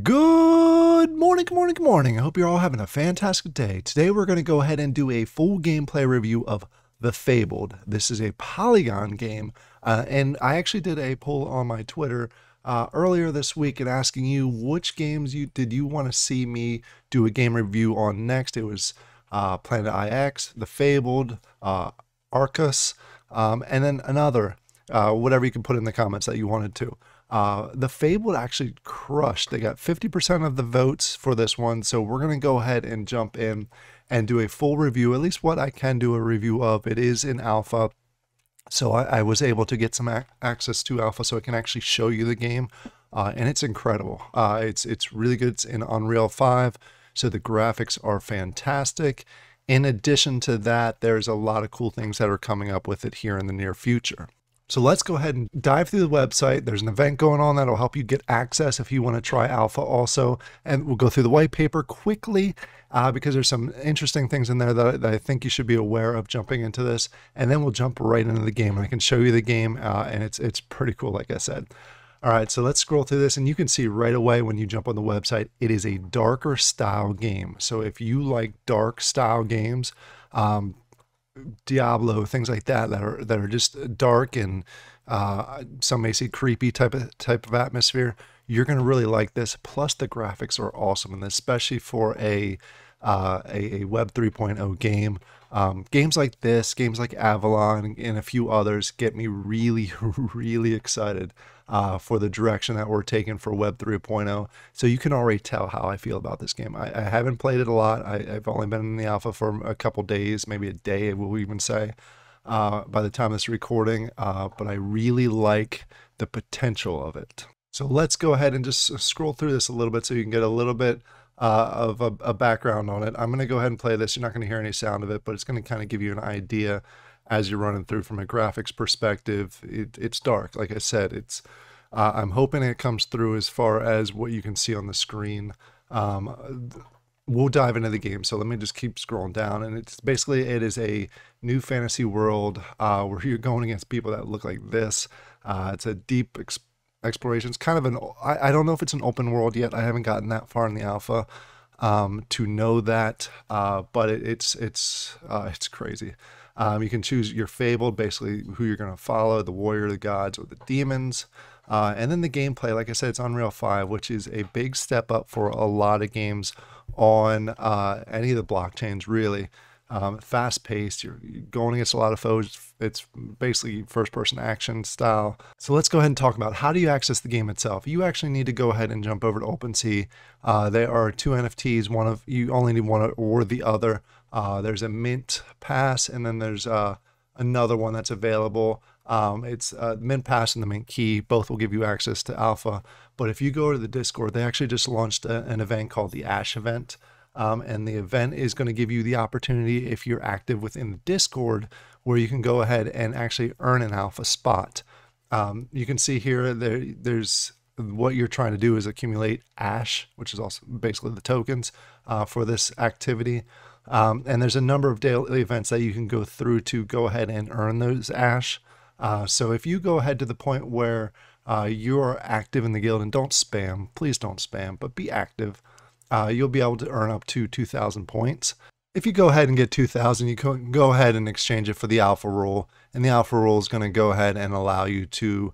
Good morning, good morning, good morning. I hope you're all having a fantastic day. Today we're going to go ahead and do a full gameplay review of The Fabled. This is a Polygon game, and I actually did a poll on my Twitter earlier this week and asking you which games did you want to see me do a game review on next. It was Planet IX, The Fabled, Arcus, and then another, whatever you can put in the comments that you wanted to. The Fabled actually crushed. They got 50% of the votes for this one, so we're going to go ahead and jump in and do a full review, at least what I can do a review of. It is in alpha, so I was able to get some access to alpha so I can actually show you the game, and it's incredible. It's really good. It's in Unreal 5, so the graphics are fantastic. In addition to that, there's a lot of cool things that are coming up with it here in the near future. So let's go ahead and dive through the website. There's an event going on that'll help you get access if you want to try alpha also. And we'll go through the white paper quickly because there's some interesting things in there that I think you should be aware of jumping into this. And then we'll jump right into the game. I can show you the game and it's pretty cool, like I said. All right, so let's scroll through this and you can see right away when you jump on the website, it is a darker style game. So if you like dark style games, Diablo, things like that are just dark and some may say creepy type of atmosphere, you're going to really like this. Plus the graphics are awesome, and especially for a Web 3.0 game. Games like this, games like Avalon and a few others get me really really excited for the direction that we're taking for Web 3.0. So you can already tell how I feel about this game. I haven't played it a lot. I've only been in the alpha for a couple days, maybe a day, we'll even say, by the time of this recording. But I really like the potential of it. So let's go ahead and just scroll through this a little bit so you can get a little bit of a background on it. I'm going to go ahead and play this. You're not going to hear any sound of it, but it's going to kind of give you an idea as you're running through from a graphics perspective. It's dark, like I said. I'm hoping it comes through as far as what you can see on the screen. We'll dive into the game, so let me just keep scrolling down. And it's basically, it is a new fantasy world where you're going against people that look like this. It's a deep exploration. It's kind of I don't know if it's an open world yet. I haven't gotten that far in the alpha to know that, but it's crazy. You can choose your Fabled, basically who you're going to follow, the warrior, the gods, or the demons. And then the gameplay, like I said, it's Unreal 5, which is a big step up for a lot of games on any of the blockchains, really. Fast-paced, you're going against a lot of foes. It's basically first-person action style. So let's go ahead and talk about how do you access the game itself. You actually need to go ahead and jump over to OpenSea. There are two NFTs. You only need one or the other. There's a mint pass, and then there's another one that's available. It's mint pass and the mint key. Both will give you access to alpha. But if you go to the Discord, they actually just launched an event called the Ash event. And the event is going to give you the opportunity, if you're active within the Discord, where you can go ahead and actually earn an alpha spot. You can see here there's what you're trying to do is accumulate Ash, which is also basically the tokens for this activity. And there's a number of daily events that you can go through to go ahead and earn those Ash. So if you go ahead to the point where you're active in the guild, and don't spam, please don't spam, but be active, you'll be able to earn up to 2,000 points. If you go ahead and get 2,000, you can go ahead and exchange it for the alpha rule, and the alpha rule is going to go ahead and allow you to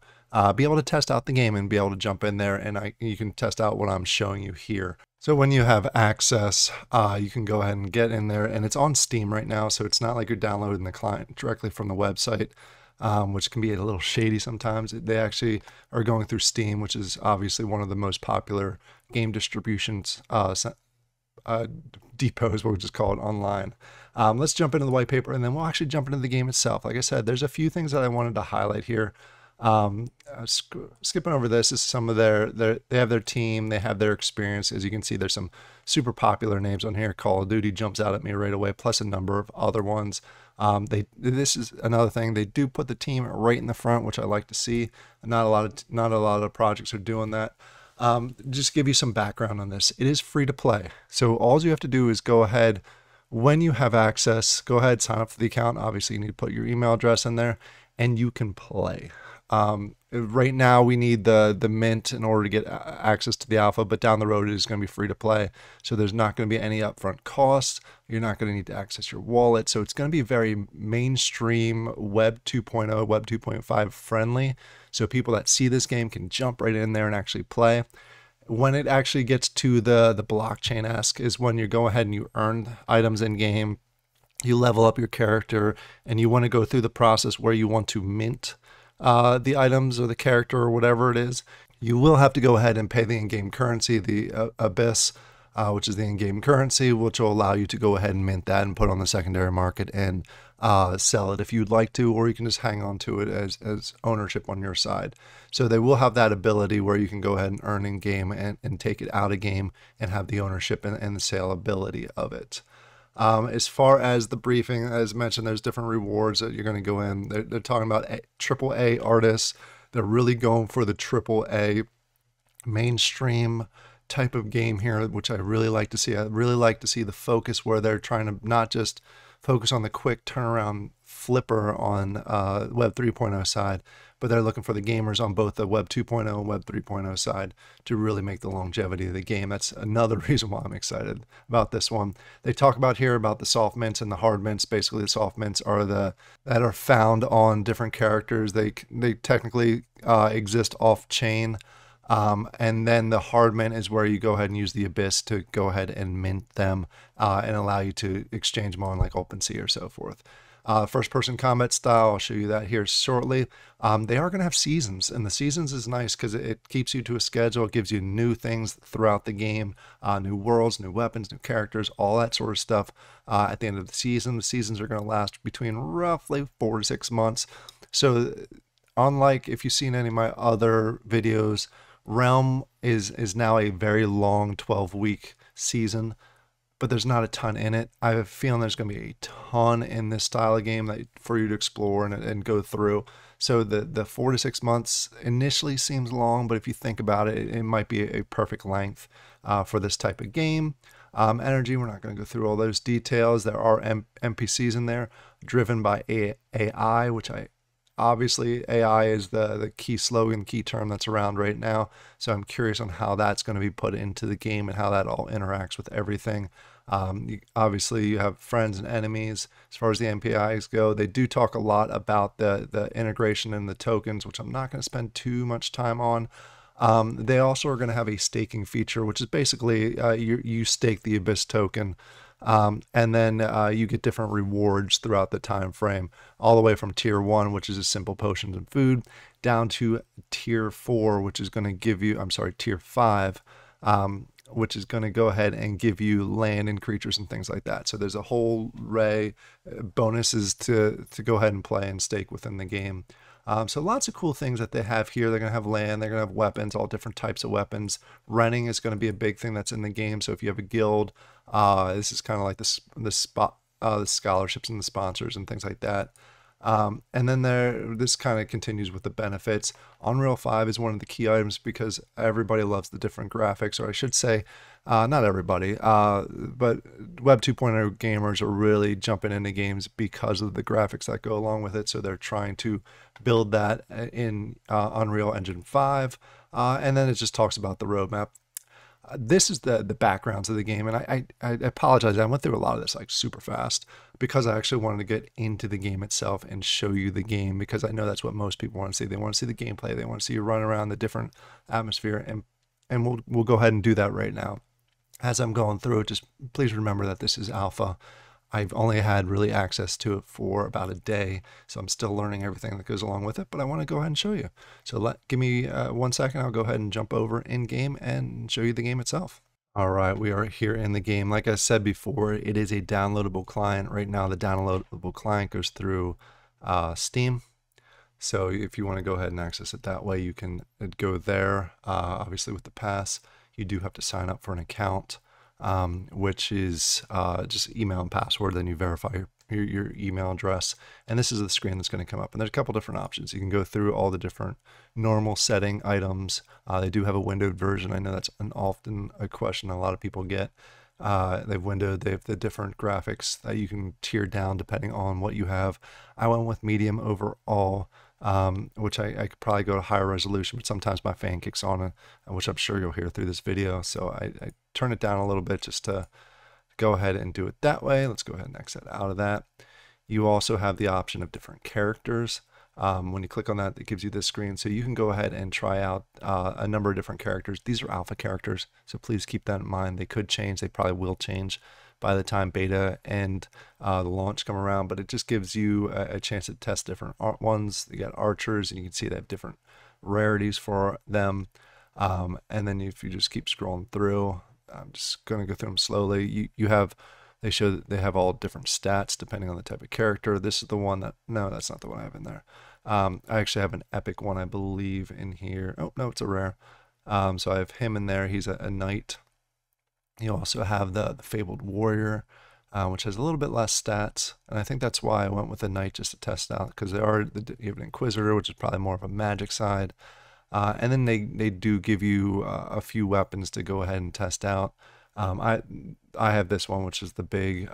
be able to test out the game and be able to jump in there, and you can test out what I'm showing you here. So when you have access, you can go ahead and get in there, and it's on Steam right now, so it's not like you're downloading the client directly from the website, which can be a little shady sometimes. They actually are going through Steam, which is obviously one of the most popular game distributions, depots, what we just call it, online. Let's jump into the white paper, and then we'll actually jump into the game itself. Like I said, there's a few things that I wanted to highlight here. Skipping over this is some of they have their team, they have their experience. As you can see, there's some super popular names on here. Call of Duty jumps out at me right away, plus a number of other ones. This is another thing, they do put the team right in the front, which I like to see. Not a lot of projects are doing that. Just give you some background on this. It is free to play, so all you have to do is go ahead, when you have access, go ahead, sign up for the account. Obviously you need to put your email address in there and you can play. right now we need the mint in order to get access to the alpha, but down the road it is going to be free to play. So there's not going to be any upfront costs. You're not going to need to access your wallet. So it's going to be very mainstream Web 2.0, Web 2.5 friendly. So people that see this game can jump right in there and actually play. When it actually gets to the blockchain-esque is when you go ahead and you earn items in game, you level up your character, and you want to go through the process where you want to mint the items or the character or whatever it is. You will have to go ahead and pay the in-game currency, the Abyss, which is the in-game currency, which will allow you to go ahead and mint that and put on the secondary market and sell it if you'd like to, or you can just hang on to it as ownership on your side. So they will have that ability where you can go ahead and earn in game and take it out of game and have the ownership and the sale ability of it. As far as the briefing, as mentioned, there's different rewards that you're going to go in. They're talking about AAA artists. They're really going for the AAA mainstream type of game here, which I really like to see. I really like to see the focus where they're trying to not just focus on the quick turnaround flipper on Web 3.0 side, but they're looking for the gamers on both the Web 2.0 and Web 3.0 side to really make the longevity of the game. That's another reason why I'm excited about this one. They talk about here about the soft mints and the hard mints. Basically, the soft mints are the that are found on different characters. They technically exist off chain. And then the hard mint is where you go ahead and use the Abyss to go ahead and mint them and allow you to exchange them on like OpenSea or so forth. First person combat style, I'll show you that here shortly. They are going to have seasons, and the seasons is nice because it keeps you to a schedule. It gives you new things throughout the game, new worlds, new weapons, new characters, all that sort of stuff at the end of the season. The seasons are going to last between roughly 4 to 6 months. So unlike if you've seen any of my other videos, Realm is now a very long 12-week season, but there's not a ton in it. I have a feeling there's going to be a ton in this style of game that for you to explore and go through. So the 4 to 6 months initially seems long, but if you think about it, it might be a perfect length for this type of game. Energy, we're not going to go through all those details. There are NPCs in there driven by AI, which obviously AI is the key slogan, key term that's around right now. So I'm curious on how that's going to be put into the game and how that all interacts with everything. Obviously, you have friends and enemies. As far as the NPIs go, they do talk a lot about the integration and the tokens, which I'm not going to spend too much time on. They also are going to have a staking feature, which is basically you stake the Abyss token. And then you get different rewards throughout the time frame, all the way from tier 1, which is a simple potions and food, down to tier 4, which is going to give you, I'm sorry, tier 5, which is going to go ahead and give you land and creatures and things like that. So there's a whole array bonuses to go ahead and play and stake within the game. So lots of cool things that they have here. They're going to have land, they're going to have weapons, all different types of weapons. Renting is going to be a big thing that's in the game. So if you have a guild, this is kind of like the scholarships and the sponsors and things like that. And then this kind of continues with the benefits. Unreal 5 is one of the key items because everybody loves the different graphics, or I should say, not everybody, but Web 2.0 gamers are really jumping into games because of the graphics that go along with it. So they're trying to build that in Unreal Engine 5. And then it just talks about the roadmap. This is the backgrounds of the game, and I apologize. I went through a lot of this like super fast because I actually wanted to get into the game itself and show you the game, because I know that's what most people want to see. They want to see the gameplay. They want to see you run around the different atmosphere, and we'll go ahead and do that right now. As I'm going through it, just please remember that this is alpha. I've only had really access to it for about a day, so I'm still learning everything that goes along with it, but I want to go ahead and show you. So give me 1 second, I'll go ahead and jump over in game and show you the game itself. All right, we are here in the game. Like I said before, it is a downloadable client. Right now, the downloadable client goes through Steam. So if you want to go ahead and access it that way, you can go there. Obviously, with the pass, you do have to sign up for an account. Which is just email and password. Then you verify your email address, and this is the screen that's going to come up. And there's a couple different options. You can go through all the different normal setting items. They do have a windowed version. I know that's often a question a lot of people get. They've windowed. They have the different graphics that you can tier down depending on what you have. I went with medium overall. which I could probably go to higher resolution, but sometimes my fan kicks on, which I'm sure you'll hear through this video. So I turn it down a little bit just to go ahead and do it that way. Let's go ahead and exit out of that. You also have the option of different characters. When you click on that, it gives you this screen. So you can go ahead and try out a number of different characters. These are alpha characters, so please keep that in mind. They could change. They probably will change by the time beta and the launch come around, but it just gives you a chance to test different ones. You got archers, and you can see they have different rarities for them. And then if you just keep scrolling through, I'm just going to go through them slowly. You have, they show that they have all different stats depending on the type of character. This is the one that, no, that's not the one I have in there. I actually have an epic one, I believe, in here. Oh, no, it's a rare. So I have him in there. He's a knight. You also have the Fabled Warrior, which has a little bit less stats. And I think that's why I went with the knight just to test out, because you have an Inquisitor, which is probably more of a magic side. And then they do give you a few weapons to go ahead and test out. I have this one, which is the big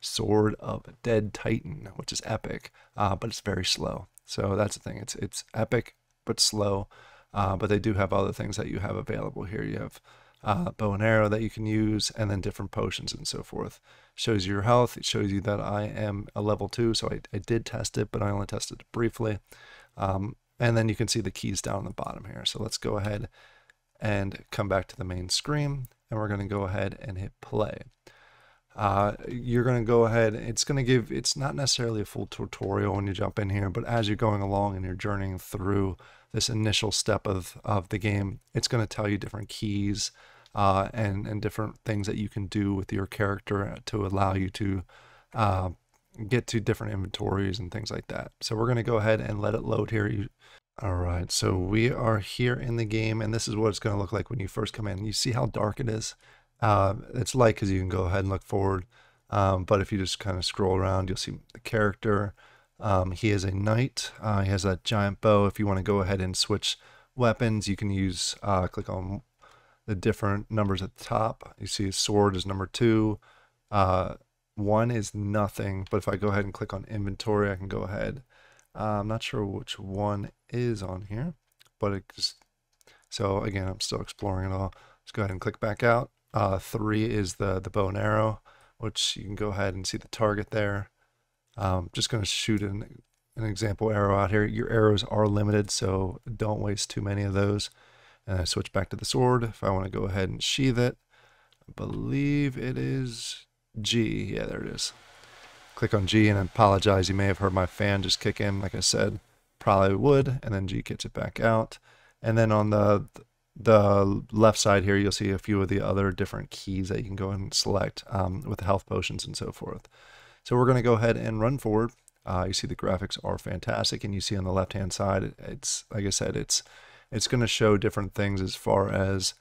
Sword of a Dead Titan, which is epic, but it's very slow. So that's the thing. It's epic but slow. But they do have other things that you have available here. You have bow and arrow that you can use, and then different potions and so forth. Shows you your health. It shows you that I am a level 2, so I did test it, but I only tested it briefly. And then you can see the keys down on the bottom here. So let's go ahead and come back to the main screen, and we're going to go ahead and hit play. You're going to go ahead, it's not necessarily a full tutorial when you jump in here, but as you're going along and you're journeying through this initial step of the game, it's going to tell you different keys and different things that you can do with your character to allow you to get to different inventories and things like that. So we're going to go ahead and let it load here. All right, so we are here in the game, and this is what it's going to look like when you first come in. You see how dark it is? It's light because you can go ahead and look forward, but if you just kind of scroll around, you'll see the character. He is a knight. He has a giant bow. If you want to go ahead and switch weapons, you can use click on the different numbers at the top. You see his sword is number 2. 1 is nothing, but if I go ahead and click on inventory, I can go ahead. I'm not sure which one is on here, but it just, so again, I'm still exploring it all. Let's go ahead and click back out. 3 is the bow and arrow, which you can go ahead and see the target there. Just going to shoot an example arrow out here. Your arrows are limited, so don't waste too many of those. And I switch back to the sword. If I want to go ahead and sheath it, I believe it is G. Yeah, there it is. Click on G, and I apologize. You may have heard my fan just kick in, like I said. Probably would, and then G kicks it back out. And then on the left side here, you'll see a few of the other different keys that you can go and select with the health potions and so forth. So we're going to go ahead and run forward. You see the graphics are fantastic, and you see on the left-hand side, it's like I said, it's going to show different things as far as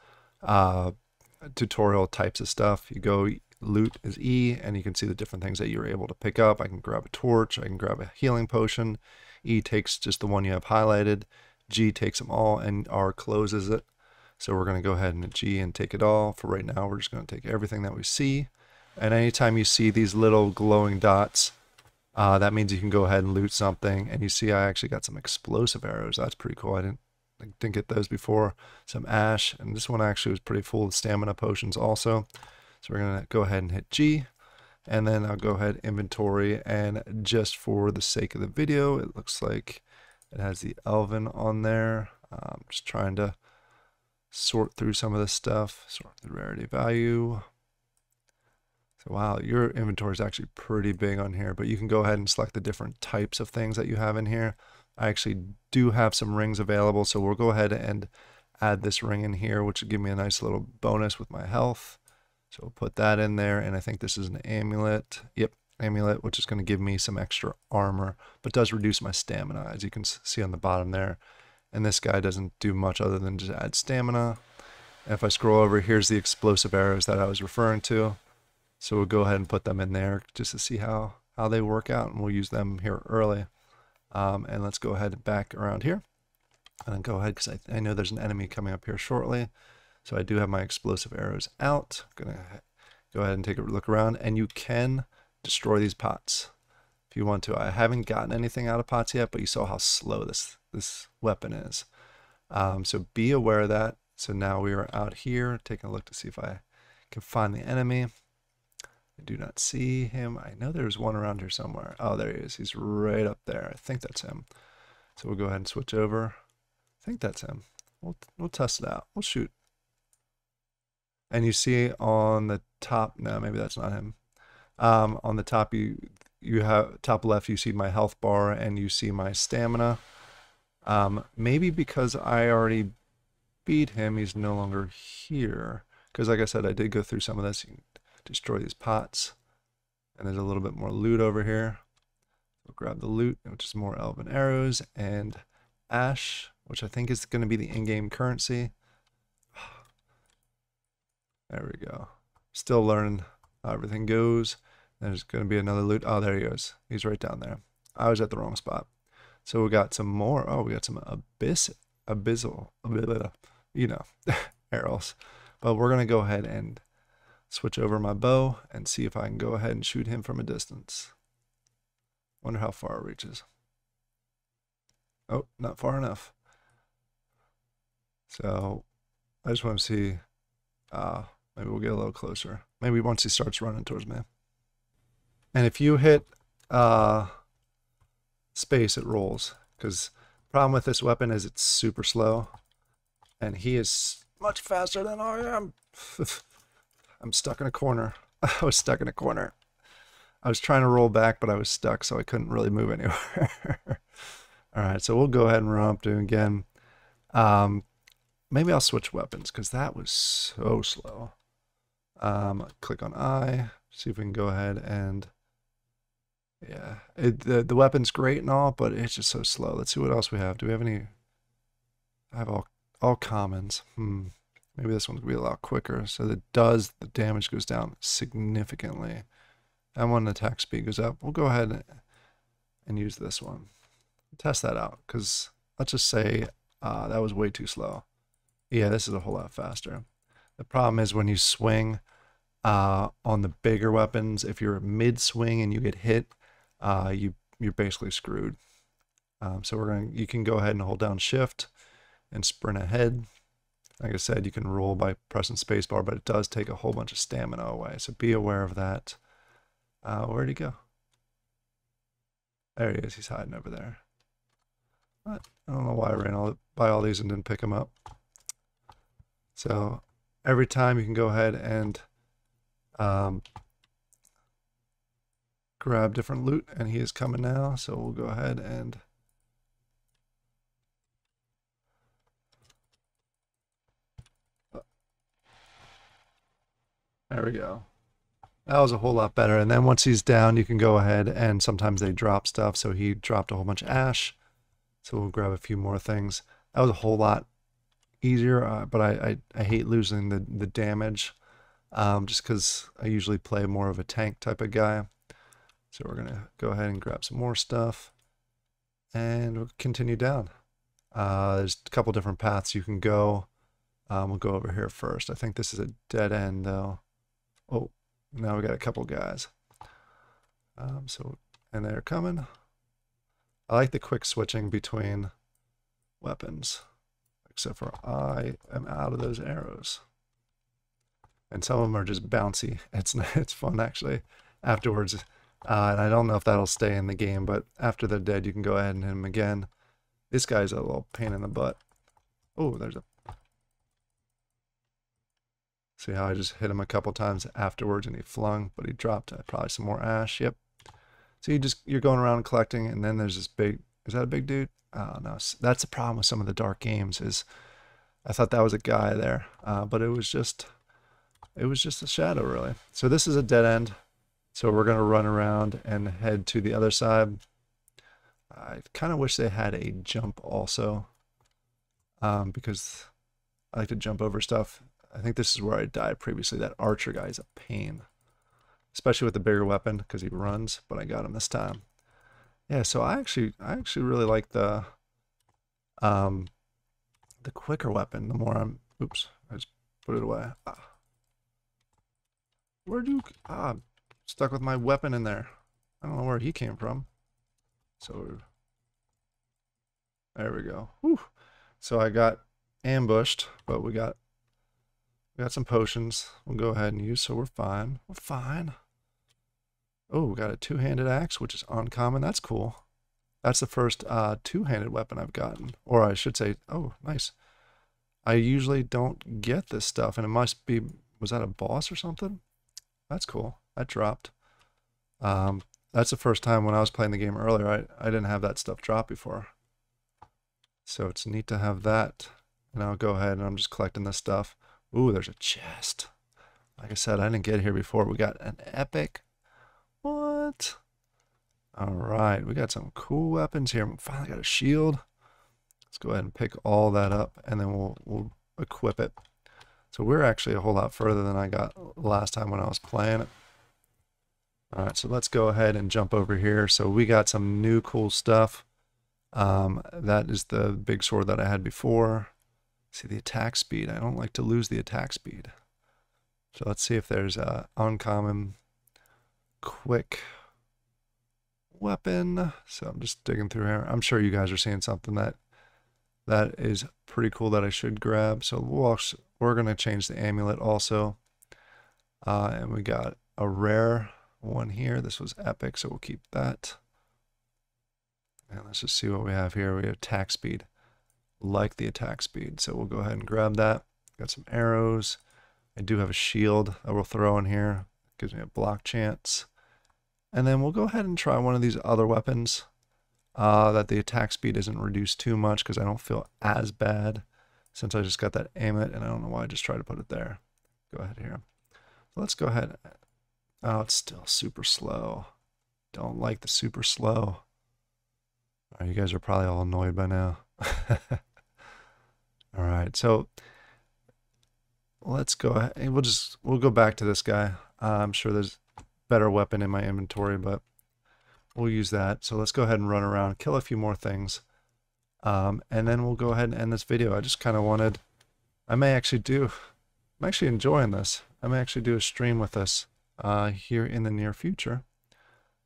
tutorial types of stuff. You go loot is E, and you can see the different things that you're able to pick up. I can grab a torch, I can grab a healing potion. E takes just the one you have highlighted. G takes them all, and R closes it. So we're going to go ahead and hit G and take it all. For right now, we're just going to take everything that we see. And anytime you see these little glowing dots, that means you can go ahead and loot something. And you see I actually got some explosive arrows. That's pretty cool. I didn't get those before. Some ash, and this one actually was pretty full of stamina potions also. So we're going to go ahead and hit G, and then I'll go ahead inventory, and just for the sake of the video, it looks like it has the Elven on there. I'm just trying to sort through some of this stuff, sort the rarity value. So wow, your inventory is actually pretty big on here, but you can go ahead and select the different types of things that you have in here. I actually do have some rings available, so we'll go ahead and add this ring in here, which will give me a nice little bonus with my health. So we'll put that in there, and I think this is an amulet. Yep, amulet, which is going to give me some extra armor, but does reduce my stamina, as you can see on the bottom there. And this guy doesn't do much other than just add stamina. And if I scroll over, here's the explosive arrows that I was referring to. So we'll go ahead and put them in there just to see how they work out, and we'll use them here early. And let's go ahead and back around here. And then go ahead, because I know there's an enemy coming up here shortly. So I do have my explosive arrows out. I'm going to go ahead and take a look around, and you can destroy these pots. if you want to. I haven't gotten anything out of pots yet, but you saw how slow this weapon is. So be aware of that. So now we are out here taking a look to see if I can find the enemy. I do not see him. I know there's one around here somewhere. Oh, there he is. He's right up there. I think that's him. So we'll go ahead and switch over. I think that's him. We'll test it out. We'll shoot. And you see on the top, no, maybe that's not him. On the top, you have top left, you see my health bar and you see my stamina. Maybe because I already beat him, he's no longer here. Because like I said, I did go through some of this. You can destroy these pots. And there's a little bit more loot over here. We'll grab the loot, which is more elven arrows and ash, which I think is going to be the in-game currency. There we go. Still learning how everything goes. There's going to be another loot. Oh, there he is. He's right down there. I was at the wrong spot. So we got some more. Oh, we got some abyssal, you know, arrows. But we're going to go ahead and switch over my bow and see if I can go ahead and shoot him from a distance. Wonder how far it reaches. Oh, not far enough. So I just want to see. Maybe we'll get a little closer. Maybe once he starts running towards me. And if you hit space, it rolls. Because the problem with this weapon is it's super slow. And he is much faster than I am. I'm stuck in a corner. I was stuck in a corner. I was trying to roll back, but I was stuck, so I couldn't really move anywhere. All right, so we'll go ahead and run up to him again. Maybe I'll switch weapons, because that was so slow. Click on I, see if we can go ahead and... Yeah, the weapon's great and all, but it's just so slow. Let's see what else we have. Do we have any... I have all commons. Maybe this one's going to be a lot quicker. So the damage goes down significantly. That one, attack speed goes up. We'll go ahead and use this one. Test that out, because let's just say that was way too slow. Yeah, this is a whole lot faster. The problem is when you swing on the bigger weapons, if you're mid-swing and you get hit, you're basically screwed. So you can go ahead and hold down Shift and sprint ahead. Like I said, you can roll by pressing spacebar, but it does take a whole bunch of stamina away. So be aware of that. Where'd he go? There he is. He's hiding over there. I don't know why I ran by all these and didn't pick him up. So every time you can go ahead and grab different loot, and he is coming now. So we'll go ahead and there we go. That was a whole lot better. And then once he's down, you can go ahead and sometimes they drop stuff. So he dropped a whole bunch of ash. So we'll grab a few more things. That was a whole lot easier, but I hate losing the damage just because I usually play more of a tank type of guy. So we're going to go ahead and grab some more stuff and we'll continue down. There's a couple different paths you can go. We'll go over here first. I think this is a dead end though. Oh, now we got a couple guys. And they're coming. I like the quick switching between weapons, except for I am out of those arrows. And some of them are just bouncy. It's fun actually afterwards. And I don't know if that'll stay in the game, but after they're dead, you can go ahead and hit them again. This guy's a little pain in the butt. Oh, there's a... See how I just hit him a couple times afterwards and he flung, but he dropped probably some more ash. Yep. So you're going around collecting, and then there's this big... Is that a big dude? Oh, no. That's the problem with some of the dark games is I thought that was a guy there, but it was just a shadow, really. So this is a dead end. So we're going to run around and head to the other side. I kind of wish they had a jump also, because I like to jump over stuff. I think this is where I died previously. That archer guy is a pain, especially with the bigger weapon because he runs, but I got him this time. Yeah, so I actually really like the quicker weapon. The more I'm... Oops, I just put it away. Where'd you... I'm stuck with my weapon in there. I don't know where he came from. So there we go. Whew. So I got ambushed, but we got some potions. We'll go ahead and use, so we're fine. We're fine. Oh, we got a two-handed axe, which is uncommon. That's cool. That's the first two-handed weapon I've gotten. Or I should say, oh, nice. I usually don't get this stuff, and it must be, was that a boss or something? That's cool. That dropped. That's the first time when I was playing the game earlier, I didn't have that stuff drop before. So it's neat to have that. And I'll go ahead and I'm just collecting this stuff. Ooh, there's a chest. Like I said, I didn't get here before. We got an epic. What? All right, we got some cool weapons here. We finally got a shield. Let's go ahead and pick all that up, and then we'll equip it. So we're actually a whole lot further than I got last time when I was playing it. All right, so let's go ahead and jump over here. So we got some new cool stuff. That is the big sword that I had before. See the attack speed. I don't like to lose the attack speed. So let's see if there's a uncommon quick weapon. So I'm just digging through here. I'm sure you guys are seeing something that is pretty cool that I should grab. So we're going to change the amulet also. And we got a rare one here. This was epic, so we'll keep that. And let's just see what we have here. We have attack speed. Like the attack speed. So we'll go ahead and grab that. Got some arrows. I do have a shield that we'll throw in here. Gives me a block chance. And then we'll go ahead and try one of these other weapons that the attack speed isn't reduced too much because I don't feel as bad since I just got that amulet and I don't know why I just tried to put it there. Go ahead here. So let's go ahead. Oh, it's still super slow. Don't like the super slow. Oh, you guys are probably all annoyed by now. All right, so let's go ahead. We'll go back to this guy. I'm sure there's a better weapon in my inventory, but we'll use that. So let's go ahead and run around, kill a few more things, and then we'll go ahead and end this video. I just kind of wanted. I'm actually enjoying this. I may actually do a stream with this here in the near future.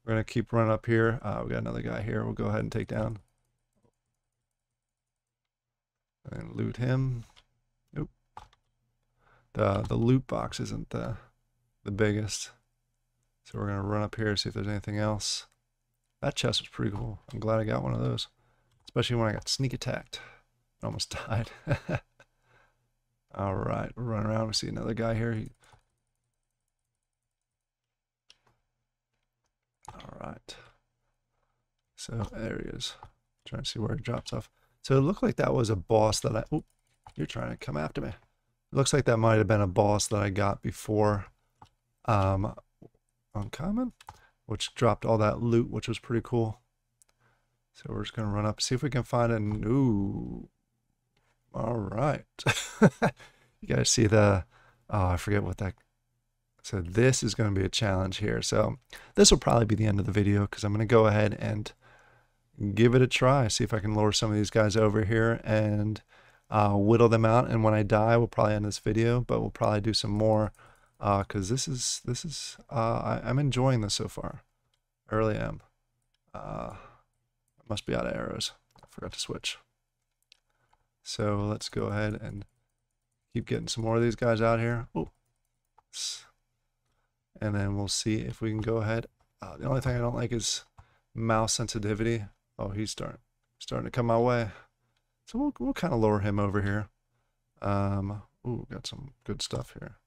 We're gonna keep running up here. We got another guy here. We'll go ahead and take down and loot him. Nope. The loot box isn't the biggest, so we're gonna run up here see if there's anything else. That chest was pretty cool. I'm glad I got one of those, especially when I got sneak attacked. I almost died. All right, we're running around. We see another guy here. All right. So there he is. Trying to see where he drops off. So it looked like that was a boss that oh, you're trying to come after me. It looks like that might have been a boss that I got before. Uncommon, which dropped all that loot, which was pretty cool. So we're just gonna run up, see if we can find a new. All right. You guys see the, oh, I forget what that. So this is going to be a challenge here. So this will probably be the end of the video because I'm going to go ahead and give it a try. See if I can lure some of these guys over here and whittle them out. And when I die, we'll probably end this video, but we'll probably do some more because this is I'm enjoying this so far. I really am. I must be out of arrows. I forgot to switch. So let's go ahead and keep getting some more of these guys out here. Ooh. And then we'll see if we can go ahead. The only thing I don't like is mouse sensitivity. Oh, he's starting to come my way. So we'll kind of lower him over here. Ooh, got some good stuff here.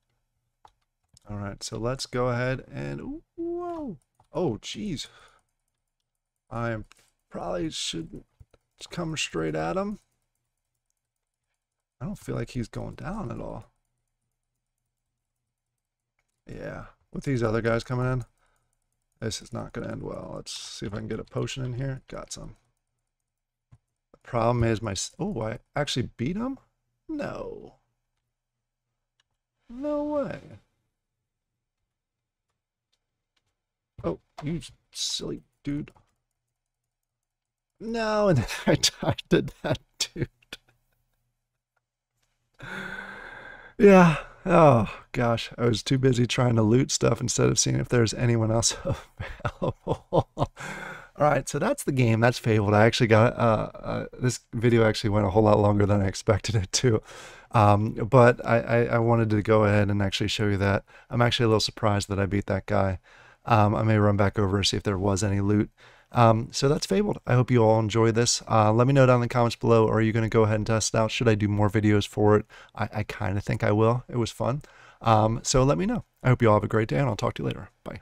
All right, so let's go ahead and ooh, whoa. Oh, geez. I probably shouldn't just come straight at him. I don't feel like he's going down at all. Yeah. With these other guys coming in, this is not going to end well. Let's see if I can get a potion in here. Got some. The problem is oh, I actually beat him? No. No way. Oh, you silly dude. No, and then I died to that dude. Yeah, Oh gosh, I was too busy trying to loot stuff instead of seeing if there's anyone else available. All right, so that's the game. That's Fabled. I actually got this video actually went a whole lot longer than I expected it to, but I wanted to go ahead and actually show you that. I'm actually a little surprised that I beat that guy. I may run back over and see if there was any loot. So that's Fabled. I hope you all enjoy this. Let me know down in the comments below. Are you going to go ahead and test it out? Should I do more videos for it? I kind of think I will. It was fun. So let me know. I hope you all have a great day, and I'll talk to you later. Bye.